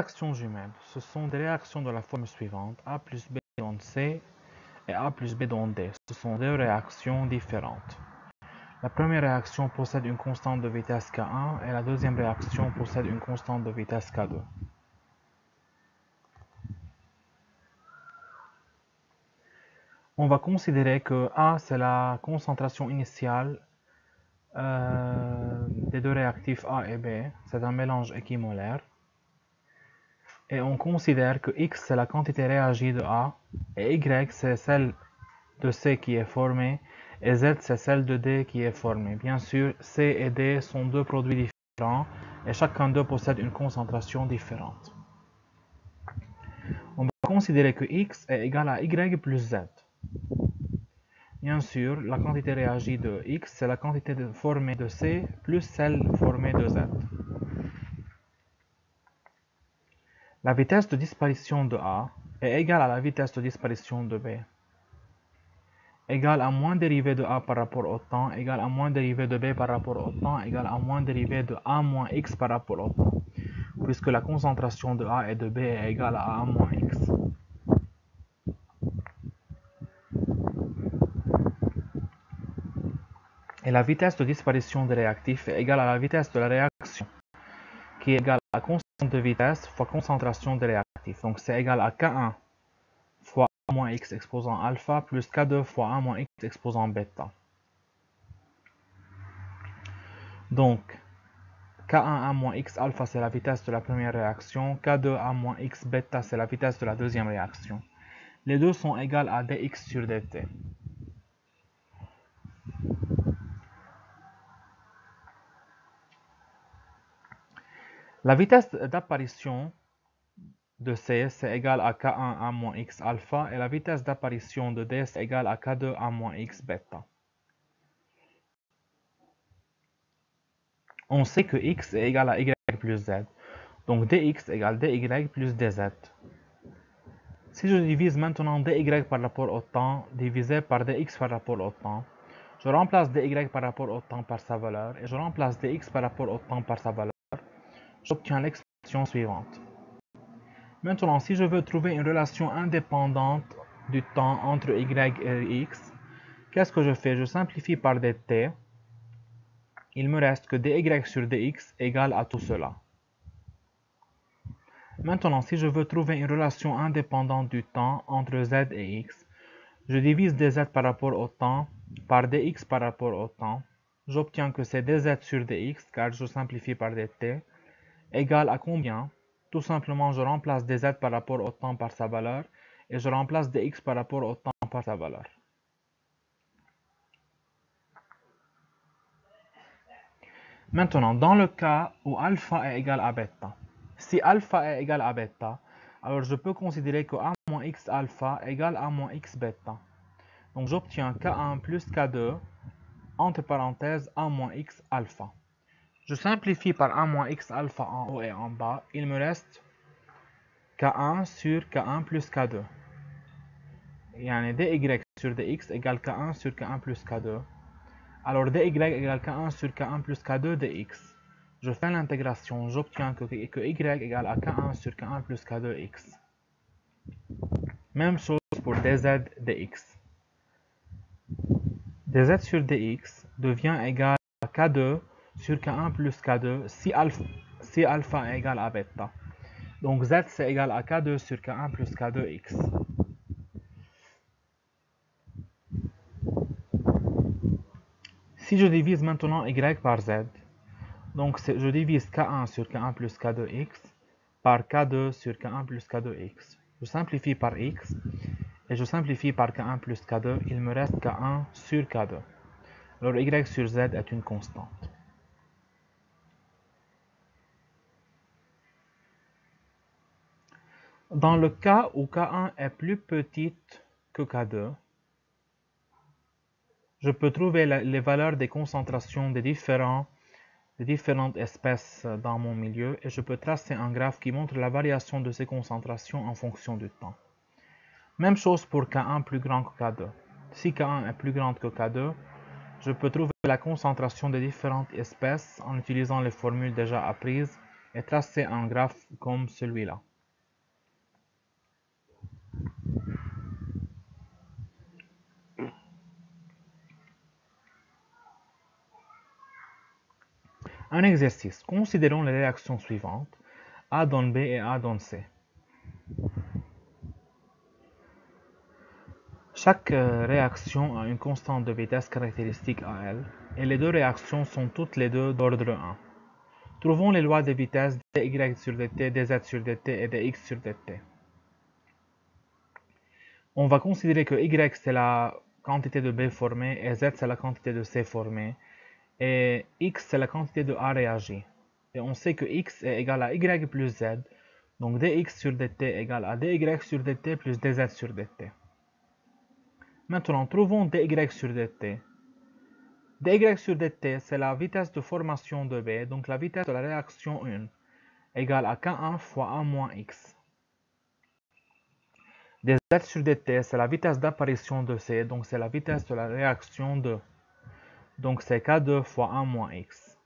réactions jumelles, ce sont des réactions de la forme suivante: A plus B donne C et A plus B donne D. Ce sont deux réactions différentes. La première réaction possède une constante de vitesse K1 et la deuxième réaction possède une constante de vitesse K2. On va considérer que A, c'est la concentration initiale des deux réactifs A et B. C'est un mélange équimolaire. Et on considère que X, c'est la quantité réagie de A, et Y, c'est celle de C qui est formée, et Z, c'est celle de D qui est formée. Bien sûr, C et D sont deux produits différents, et chacun d'eux possède une concentration différente. On va considérer que X est égal à Y plus Z. Bien sûr, la quantité réagie de X, c'est la quantité formée de C plus celle formée de Z. La vitesse de disparition de A est égale à la vitesse de disparition de B. Égale à moins dérivée de A par rapport au temps, égale à moins dérivée de B par rapport au temps, égale à moins dérivée de A moins X par rapport au temps, puisque la concentration de A et de B est égale à A moins X. Et la vitesse de disparition des réactifs est égale à la vitesse de la réaction, qui est égale à la constante de vitesse fois concentration des réactifs. Donc c'est égal à K1 fois A moins X exposant alpha plus K2 fois A moins X exposant bêta. Donc K1 A moins X alpha, c'est la vitesse de la première réaction. K2 A moins X bêta, c'est la vitesse de la deuxième réaction. Les deux sont égales à dx sur dt. La vitesse d'apparition de C, c'est égal à K1 A moins X alpha, et la vitesse d'apparition de D, c'est égal à K2 A moins X bêta. On sait que X est égal à Y plus Z. Donc dx égale dy plus dz. Si je divise maintenant dy par rapport au temps divisé par dx par rapport au temps, je remplace dy par rapport au temps par sa valeur et je remplace dx par rapport au temps par sa valeur, j'obtiens l'expression suivante. Maintenant, si je veux trouver une relation indépendante du temps entre y et x, qu'est-ce que je fais? Je simplifie par dt. Il me reste que dy sur dx égale à tout cela. Maintenant, si je veux trouver une relation indépendante du temps entre z et x, je divise dz par rapport au temps par dx par rapport au temps. J'obtiens que c'est dz sur dx, car je simplifie par dt, égale à combien? Tout simplement, je remplace dz par rapport au temps par sa valeur, et je remplace dx par rapport au temps par sa valeur. Maintenant, dans le cas où alpha est égal à bêta, si alpha est égal à bêta, alors je peux considérer que A moins X alpha égale A moins X bêta. Donc j'obtiens K1 plus K2, entre parenthèses A moins X alpha. Je simplifie par A moins X alpha en haut et en bas, il me reste K1 sur K1 plus K2. Yani dy sur dx égale K1 sur K1 plus K2. Alors dy égale K1 sur K1 plus K2 dx. Je fais l'intégration, j'obtiens que y égale à K1 sur K1 plus K2x. Même chose pour dz dx. dz sur dx devient égal à K2 sur K1 plus K2 si alpha est égal à bêta. Donc z c'est égal à K2 sur K1 plus K2x. Si je divise maintenant y par z, donc je divise K1 sur K1 plus K2x par K2 sur K1 plus K2x. Je simplifie par x et je simplifie par K1 plus K2. Il me reste K1 sur K2. Alors y sur z est une constante. Dans le cas où K1 est plus petite que K2, je peux trouver les valeurs des concentrations des différentes espèces dans mon milieu et je peux tracer un graphe qui montre la variation de ces concentrations en fonction du temps. Même chose pour K1 plus grand que K2. Si K1 est plus grande que K2, je peux trouver la concentration des différentes espèces en utilisant les formules déjà apprises et tracer un graphe comme celui-là. Un exercice. Considérons les réactions suivantes. A donne B et A donne C. Chaque réaction a une constante de vitesse caractéristique à elle, et les deux réactions sont toutes les deux d'ordre 1. Trouvons les lois des vitesses dy sur dt, dz sur dt et dx sur dt. On va considérer que y c'est la quantité de B formée et z c'est la quantité de C formée, et x c'est la quantité de A réagi. Et on sait que x est égal à y plus z, donc dx sur dt est égal à dy sur dt plus dz sur dt. Maintenant, trouvons dy sur dt. dy sur dt, c'est la vitesse de formation de B, donc la vitesse de la réaction 1, égale à k1 fois a moins x. dz sur dt, c'est la vitesse d'apparition de C, donc c'est la vitesse de la réaction 2. Donc c'est k2 fois a moins x.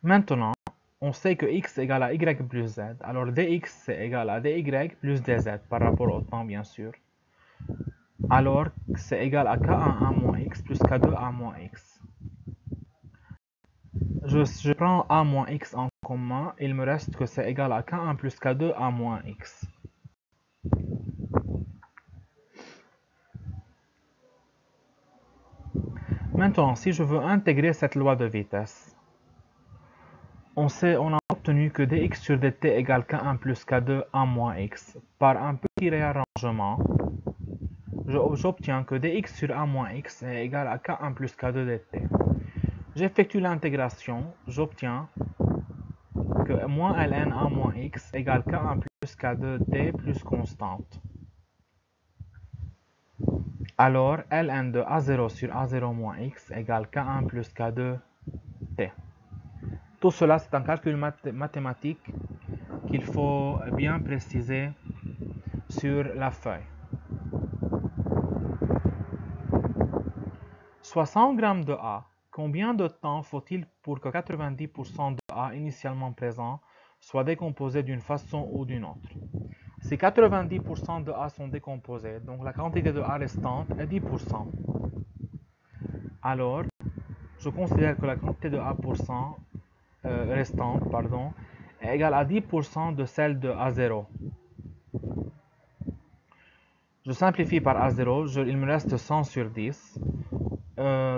Maintenant, on sait que x égale à y plus z, alors dx c'est égal à dy plus dz par rapport au temps bien sûr. Alors c'est égal à k1 a moins x plus k2 a moins x. Je prends a moins x en commun, il me reste que c'est égal à k1 plus k2 a moins x. Maintenant, si je veux intégrer cette loi de vitesse, on a obtenu que dx sur dt égale k1 plus k2 a moins x. Par un petit réarrangement, j'obtiens que dx sur a moins x est égal à k1 plus k2 dt. J'effectue l'intégration, j'obtiens que moins ln a moins x égale k1 plus k2 t plus constante. Alors, ln de a0 sur a0 moins x égale k1 plus k2 t. Tout cela, c'est un calcul mathématique qu'il faut bien préciser sur la feuille. 60 g de A. Combien de temps faut-il pour que 90% de A initialement présent soit décomposé d'une façon ou d'une autre? Si 90% de A sont décomposés, donc la quantité de A restante est 10%. Alors, je considère que la quantité de A restante est égale à 10% de celle de A0. Je simplifie par A0, il me reste 100 sur 10.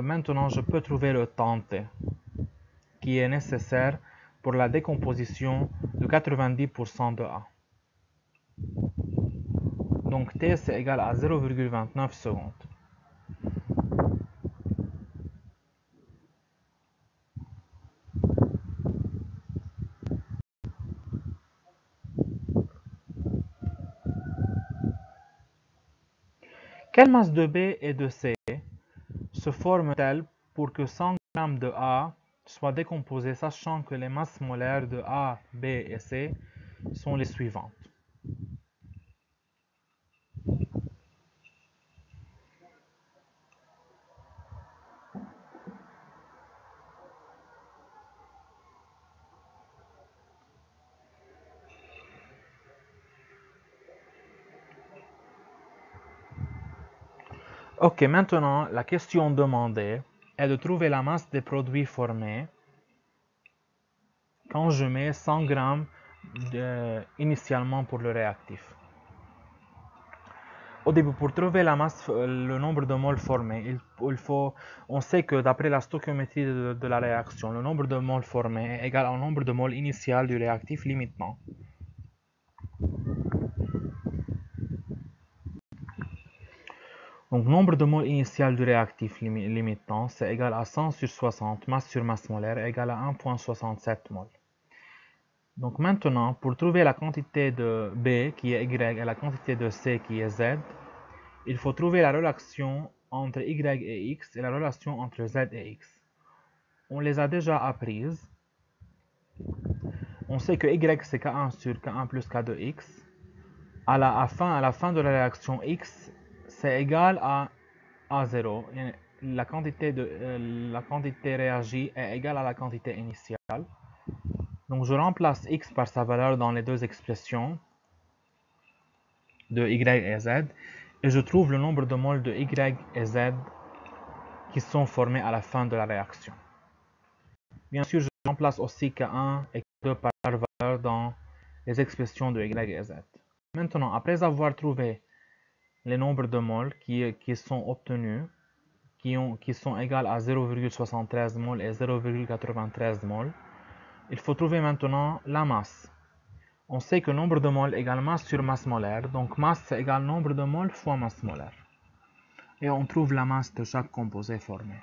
Maintenant, je peux trouver le temps T, qui est nécessaire pour la décomposition de 90% de A. Donc T, c'est égal à 0,29 secondes. Quelle masse de B et de C se forme-t-elle pour que 100 g de A soient décomposés, sachant que les masses molaires de A, B et C sont les suivantes? Ok, maintenant, la question demandée est de trouver la masse des produits formés quand je mets 100 g initialement pour le réactif. Au début, pour trouver la masse, le nombre de moles formés, on sait que d'après la stoichiométrie de la réaction, le nombre de moles formés est égal au nombre de moles initial du réactif limitant. Donc, nombre de moles initial du réactif limitant, c'est égal à 100 sur 60, masse sur masse molaire, égal à 1,67 mol. Donc maintenant, pour trouver la quantité de B qui est Y et la quantité de C qui est Z, il faut trouver la relation entre Y et X et la relation entre Z et X. On les a déjà apprises. On sait que Y c'est K1 sur K1 plus K2X. À la fin de la réaction X, c'est égal à A0. La quantité réagie est égale à la quantité initiale. Donc je remplace X par sa valeur dans les deux expressions de Y et Z, et je trouve le nombre de moles de Y et Z qui sont formés à la fin de la réaction. Bien sûr, je remplace aussi K1 et K2 par leur valeur dans les expressions de Y et Z. Maintenant, après avoir trouvé les nombres de moles qui sont obtenus, qui sont égales à 0,73 mol et 0,93 mol, il faut trouver maintenant la masse. On sait que nombre de moles égale masse sur masse molaire, donc masse c'est égal nombre de moles fois masse molaire. Et on trouve la masse de chaque composé formé.